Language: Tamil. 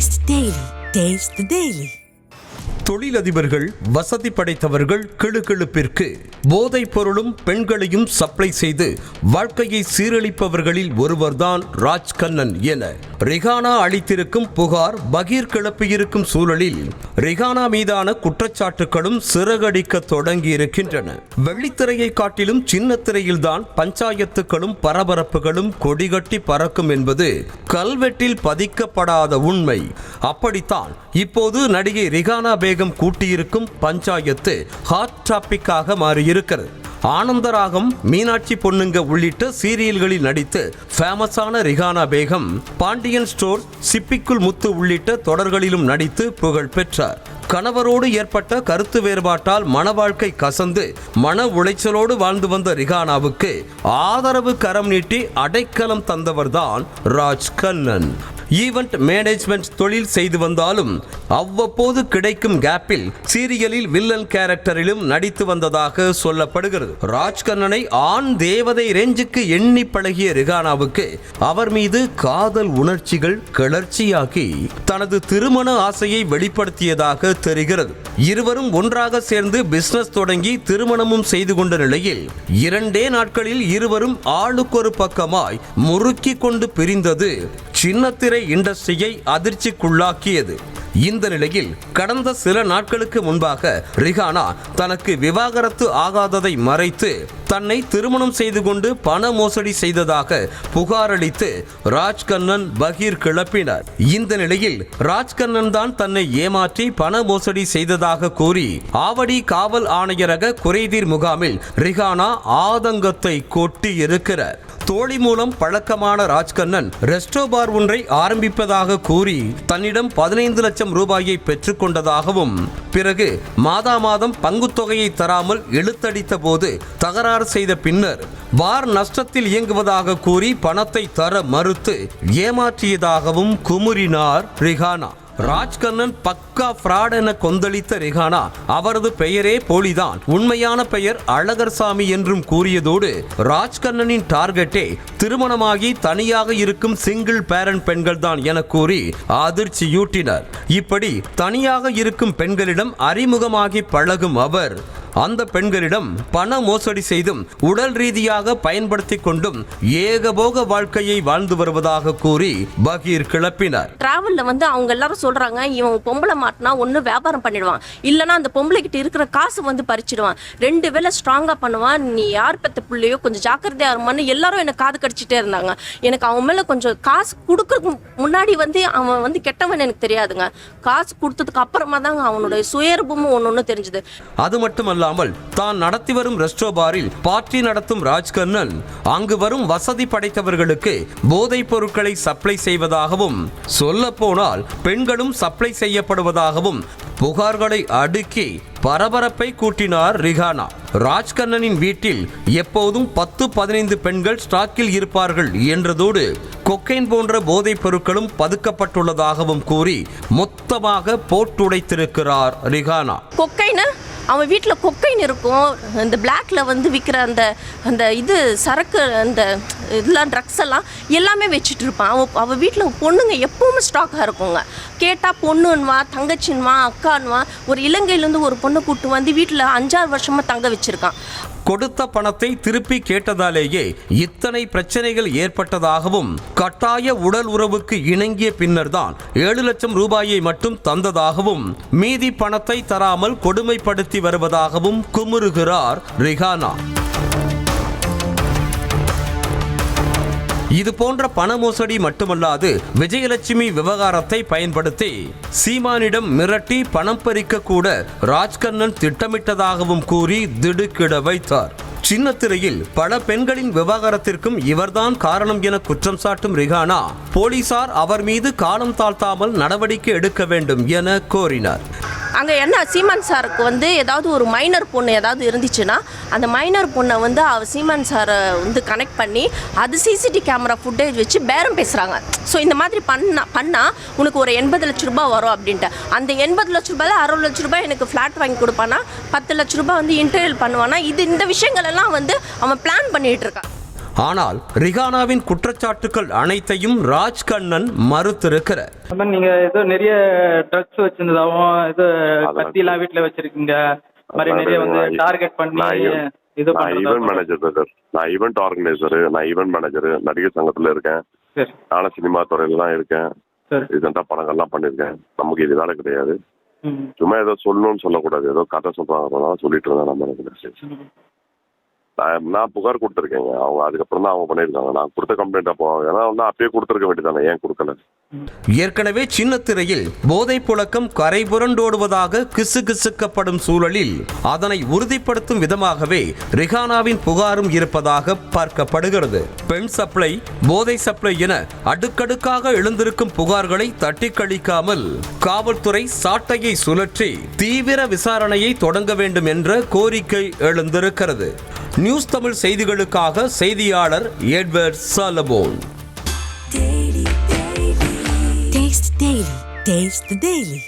Taste the Daily. Taste the Daily. தொழிலதிபர்கள், வசதி படைத்தவர்கள் கிளுகிளுப்பிற்கு போதைப் பொருளும் பெண்களையும் சப்ளை செய்து வாழ்க்கையை சீரழிப்பவர்களில் ஒருவர்தான் ராஜ்கண்ணன் என ரிஹானா அளித்திருக்கும் புகார் பகீர் கிளப்பியிருக்கும் சூழலில் ரிஹானா மீதான குற்றச்சாட்டுகளும் சிறகடிக்க தொடங்கி இருக்கின்றன. வெள்ளித்திரையை காட்டிலும் சின்ன திரையில்தான் பஞ்சாயத்துகளும் பரபரப்புகளும் கொடிகட்டி பறக்கும் என்பது கல்வெட்டில் பதிக்கப்படாத உண்மை. அப்படித்தான் இப்போது நடிகை ரிஹானா பேகம் கூட்டியிருக்கும் பஞ்சாயத்து ஹாட் டாபிக்காக மாறியிருக்கிறது. ஆனந்தராகம், மீனாட்சி பொண்ணுங்க உள்ளிட்ட சீரியல்களில் நடித்து ஃபேமஸான ரிஹானா பேகம் பாண்டியன் ஸ்டோர், சிப்பிக்குள் முத்து உள்ளிட்ட தொடர்களிலும் நடித்து புகழ் பெற்றார். கணவரோடு ஏற்பட்ட கருத்து வேறுபாட்டால் மன வாழ்க்கை கசந்து மன உளைச்சலோடு வாழ்ந்து வந்த ரிஹானாவுக்கு ஆதரவு கரம் நீட்டி அடைக்கலம் தந்தவர்தான் ராஜ்கண்ணன். ஈவெண்ட் மேனேஜ்மெண்ட் தொழில் செய்து வந்தாலும் அவ்வப்போது கிடைக்கும் கேப்பில் சீரியலில் வில்லன் கேரக்டரிலும் நடித்து வந்ததாக சொல்லப்படுகிறது. ராஜ்கண்ணனை ஆண் தேவதை ரேஞ்சுக்கு எண்ணி பழகிய ரிஹானாவுக்கு அவர் மீது காதல் உணர்ச்சிகள் கிளர்ச்சியாகி தனது திருமண ஆசையை வெளிப்படுத்தியதாக தெரிகிறது. இருவரும் ஒன்றாக சேர்ந்து பிசினஸ் தொடங்கி திருமணமும் செய்து கொண்ட நிலையில் 2 நாட்களில் இருவரும் ஆளுக்கொரு பக்கமாய் முறுக்கி கொண்டு பிரிந்தது சின்னத்திரை இண்டஸ்ட்ரியை அதிர்ச்சிக்குள்ளாக்கியது. இந்த நிலையில் கடந்த சில நாட்களுக்கு முன்பாக ரிஹானா தனக்கு விவாகரத்து ஆகாததை மறைத்து தன்னை திருமணம் செய்து கொண்டு பண மோசடி செய்ததாக புகாரளித்து ராஜ்கண்ணன் பகீர் கிளப்பினார். இந்த நிலையில் ராஜ்கண்ணன் தான் தன்னை ஏமாற்றி பண மோசடி செய்ததாக கூறி ஆவடி காவல் ஆணையரக குறைதீர் முகாமில் ரிஹானா ஆதங்கத்தை கொட்டி இருக்கிறார். தோழி மூலம் பழக்கமான ராஜ்கண்ணன் ரெஸ்டோ பார் ஒன்றை ஆரம்பிப்பதாக கூறி தன்னிடம் 15 லட்சம் ரூபாயை பெற்றுக்கொண்டதாகவும் பிறகு மாதா மாதம் பங்குத்தொகையை தராமல் இழுத்தடித்த போது தகராறு செய்த பின்னர் பார் நஷ்டத்தில் இயங்குவதாக கூறி பணத்தை தர மறுத்து ஏமாற்றியதாகவும் குமுறினார் ரிஹானா. ராஜ்கண்ணன் பக்கா ஃப்ராட் என கொந்தளித்த ரிஹானா அவரது பெயரே போலிதான், உண்மையான பெயர் அழகர்சாமி என்றும் கூறியதோடு ராஜ்கண்ணனின் டார்கெட்டே திருமணமாகி தனியாக இருக்கும் சிங்கிள் பேரண்ட் பெண்கள் தான் என கூறி அதிர்ச்சியூட்டினர். இப்படி தனியாக இருக்கும் பெண்களிடம் அறிமுகமாகி பழகும் அவர் அந்த பெண்களிடம் பண மோசடி செய்தும் உடல் ரீதியாக பயன்படுத்தி கொண்டும் ஏகபோக வாழ்க்கையை வாழ்ந்து வருவதாக கூறி பகீர் கிளப்பினார். டிராவல்ல அவங்க எல்லாரும் சொல்றாங்க, இவன் பொம்பளை மாட்டினா ஒன்னு வியாபாரம் பண்ணிடுவான், இல்லைன்னா அந்த பொம்பளை கிட்ட இருக்கிற காசு பறிச்சிடுவான், 2 வேளை ஸ்ட்ராங்கா பண்ணுவான், நீ யார் பெத்த பிள்ளையோ கொஞ்சம் ஜாக்கிரதையா இருமான்னு எல்லாரும் என்ன காது கடிச்சிட்டே இருந்தாங்க. எனக்கு அவன் மேல கொஞ்சம் காசு கொடுக்கறதுக்கு முன்னாடி அவன் கெட்டவன் எனக்கு தெரியாதுங்க. காசு கொடுத்ததுக்கு அப்புறமா தாங்க அவனுடைய சுயரூபமும் ஒன்னு தெரிஞ்சது. அது மட்டுமல்ல, தான் நடத்தி வரும் ரெஸ்டோ பாரில் பார்ட்டி நடத்தும் ராஜ்கண்ணன் அங்கு வரும் வசதி படைத்தவர்களுக்கு போதைப் பொருட்களை சப்ளை செய்வதாகவும் சொல்ல போனால் பெண்களும் சப்ளை செய்யப்படுவதாகவும் புகார்களை அடுக்கி பரபரப்பை கூட்டினார் ரிஹானா. ராஜ்கண்ணனின் வீட்டில் எப்போதும் 10-15 பெண்கள் ஸ்டாக்கில் இருப்பார்கள் என்றதோடு கொக்கைன் போன்ற போதைப் பொருட்களும் பதுக்கப்பட்டுள்ளதாகவும் கூறி மொத்தமாக போட்டுடைத்திருக்கிறார் ரிஹானா. கொக்கைன் அவன் வீட்டில் கொக்கைன் இருக்கும், இந்த பிளாக்ல விற்கிற அந்த இது சரக்கு, அந்த இதெல்லாம் ட்ரக்ஸ் எல்லாம் எல்லாமே வச்சுட்டு இருப்பான். அவன் வீட்டில் பொண்ணுங்க எப்பவுமே ஸ்டாக்காக இருக்குங்க. கேட்டால் பொண்ணுன்வா, தங்கச்சின்வா, அக்கான்வா. ஒரு இலங்கையிலேருந்து ஒரு பொண்ணை கூட்டு வீட்டில் 5-6 வருஷமாக தங்க வச்சிருக்கான். கொடுத்த பணத்தை திருப்பி கேட்டதாலேயே இத்தனை பிரச்சனைகள் ஏற்பட்டதாகவும் கட்டாய உடல் உறவுக்கு இணங்கிய பின்னர் தான் 7 லட்சம் ரூபாயை மட்டும் தந்ததாகவும் மீதி பணத்தை தராமல் கொடுமைப்படுத்தி வருவதாகவும் குமுறுகிறார் ரிஹானா. இது போன்ற பண மோசடி மட்டுமல்லாது விஜயலட்சுமி விவகாரத்தை பயன்படுத்தி சீமானிடம் மிரட்டி பணம் பறிக்க கூட ராஜ்கண்ணன் திட்டமிட்டதாகவும் கூறி திடுக்கிட வைத்தார். சின்ன திரையில் பல பெண்களின் விவகாரத்திற்கும் இவர்தான் காரணம் என குற்றம் சாட்டும் ரிஹானா போலீசார் அவர் மீது காலம் தாழ்த்தாமல் நடவடிக்கை எடுக்க வேண்டும் என கோரினார். அங்கே என்ன சீமான் சாருக்கு ஏதாவது ஒரு மைனர் பொண்ணு ஏதாவது இருந்துச்சுன்னா அந்த மைனர் பொண்ணை அவர் சீமான் சாரை கனெக்ட் பண்ணி அது சிசிடிவி கேமரா ஃபுட்டேஜ் வச்சு பேரம் பேசுகிறாங்க. ஸோ இந்த மாதிரி பண்ணால் உனக்கு ஒரு 80 லட்ச ரூபாய் வரும் அப்படின்ட்டு. அந்த 80 லட்ச ரூபாயில் 60 லட்ச ரூபாய் எனக்கு ஃப்ளாட் வாங்கி கொடுப்பானா, 10 லட்ச ரூபாய் இன்டர்வியூ பண்ணுவானா. இந்த விஷயங்கள் எல்லாம் அவன் பிளான் பண்ணிட்டு இருக்கான். ஆனால் ரிஹானாவின் குற்றச்சாட்டுகள் அனைத்தையும் ராஜ்கண்ணன் மறுத்திருக்கிறார். நீங்க ஏதோ நிறைய ட்ரக்ஸ் வச்சிருந்ததாவும் ஏதோ கத்திலாம் வீட்டுல வச்சிருக்கீங்க மாதிரி நிறைய வந்து டார்கெட் பண்ணி இது ஈவென்ட் மேனேஜர் பிரதர், நான் ஈவென்ட் ஆர்கனைசர், நான் ஈவென்ட் மேனேஜர், நடிகர் சங்கத்துல இருக்கேன், நானும் சினிமா துறையில தான் இருக்கேன், ரீசெண்டா படங்கள்லாம் பண்ணிருக்கேன். நமக்கு இது வேலை கிடையாது. சும்மா ஏதோ சொல்லணும்னு சொல்லக்கூடாது, ஏதோ கதை சொல்றாங்க சொல்லிட்டு இருந்தேன். நம்ம நான் புகார் கொடுத்துருக்கேங்க. அவங்க அதுக்கப்புறம் தான் அவங்க பண்ணியிருக்காங்க. நான் கொடுத்த கம்ப்ளைண்ட் அப்போ ஏன்னா அப்பயே கொடுத்துருக்க வேண்டியதானே, ஏன் கொடுக்கல? ஏற்கனவே சின்னத்திரையில் போதை புழக்கம் கரை புரண்டோடுவதாக கிசுகிசுக்கப்படும் சூழலில் அதனை உறுதிப்படுத்தும் விதமாகவே ரிஹானாவின் புகாரும் இருப்பதாக பார்க்கப்படுகிறது. பெண் சப்ளை, போதை சப்ளை என அடுக்கடுக்காக எழுந்திருக்கும் புகார்களை தட்டி கழிக்காமல் காவல்துறை சாட்டையை சுழற்றி தீவிர விசாரணையை தொடங்க வேண்டும் என்ற கோரிக்கை எழுந்திருக்கிறது. நியூஸ் தமிழ் செய்திகளுக்காக செய்தியாளர் Edward Solomon. Taste the Daily.